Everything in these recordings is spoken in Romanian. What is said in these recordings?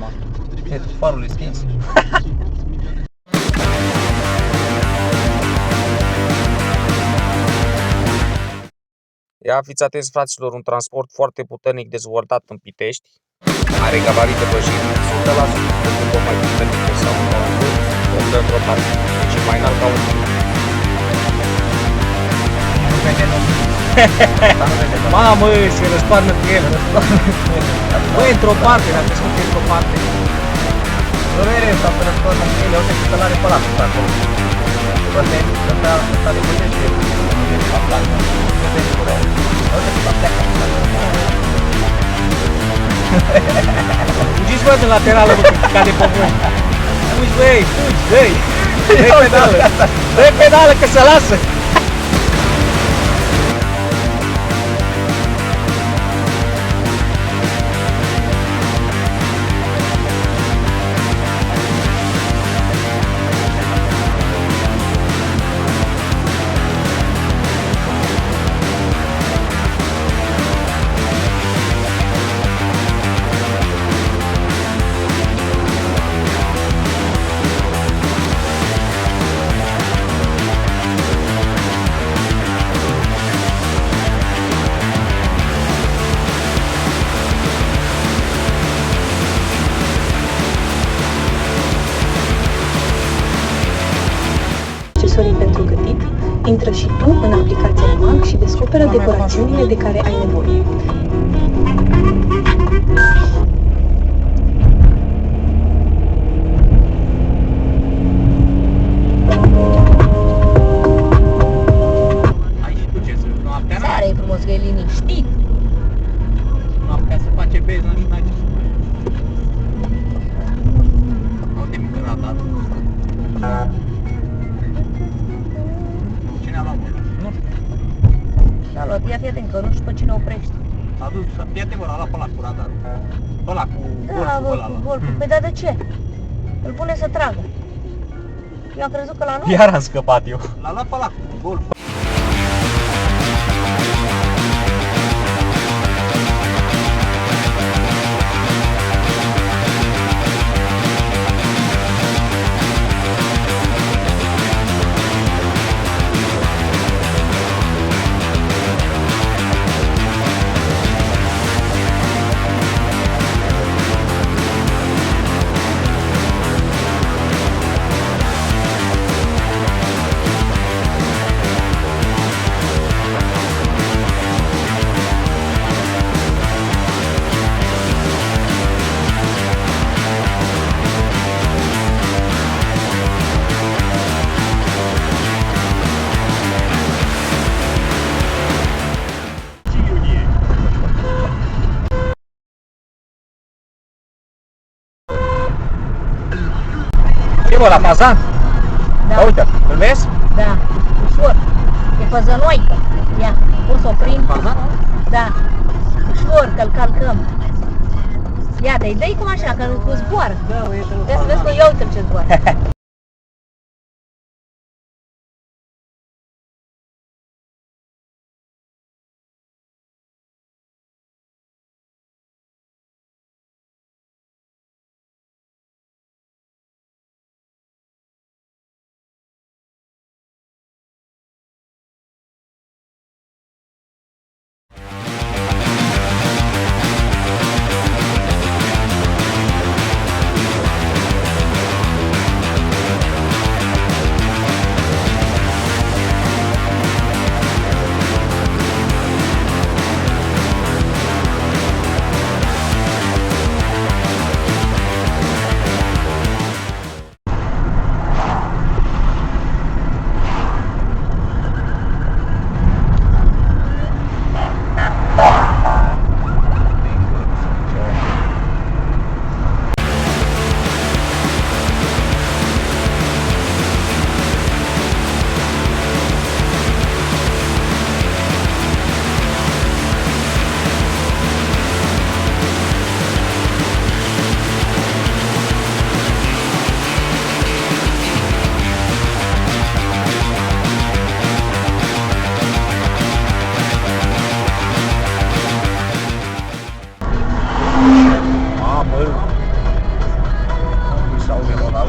acum. Farul e stins. Ia fiți atenți, fraților, un transport foarte puternic dezvoltat în Pitești. Are gabarite depășiri 100% mai puternice sau un umblă într-o parte. Deci e mai înalt ca un mamă, se răstoarnă cu el. Băi, într-o parte, dacă sunt într-o parte. Nu mereu, sau se răstoarnă cu el, uite că l-are pe ăla pe acolo. Poate ăsta de pătește, la placă. Uite că ăsta pleacă. Fugiți, bă, de laterală, bă, că cade pe voi. Fugi, băi, fugi, dă-i. Dă-i pedală. Dă-i pedală, că se lasă. Accesorii pentru gătit, intră și tu în aplicația Mag și descoperă decorațiunile de care ai nevoie. Ai și tu ce sunt? Noaptea n-ai? Seara e frumos, că e liniștit. Noaptea se face beznă și n-ai ce să faci. Au de mică la dat. Cine a luat, mă? Nu știu. L-a luat, ia fii atent, că nu știu pe cine oprește. S-a dus, fii-te, mă, l-a luat pe ăla cu radarul. Pe ăla cu Da, golful bă, ăla. cu golful. Păi, dar de ce? Îl pune să tragă. Eu am crezut că la nu. Iar am scăpat eu. L-a luat pe ăla cu golful. Mă, la Mazan? Da. Uite, îl vezi? Da, ușor. E pe zănoică. Ia, poți să o prind? Mazan? Da. Ușor, că-l calcăm. Ia, dă-i cum așa, că zboară. Da, uite-l. Vezi că eu uite ce zboară.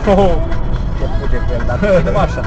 Ce fuge pe el, dar vedem așa.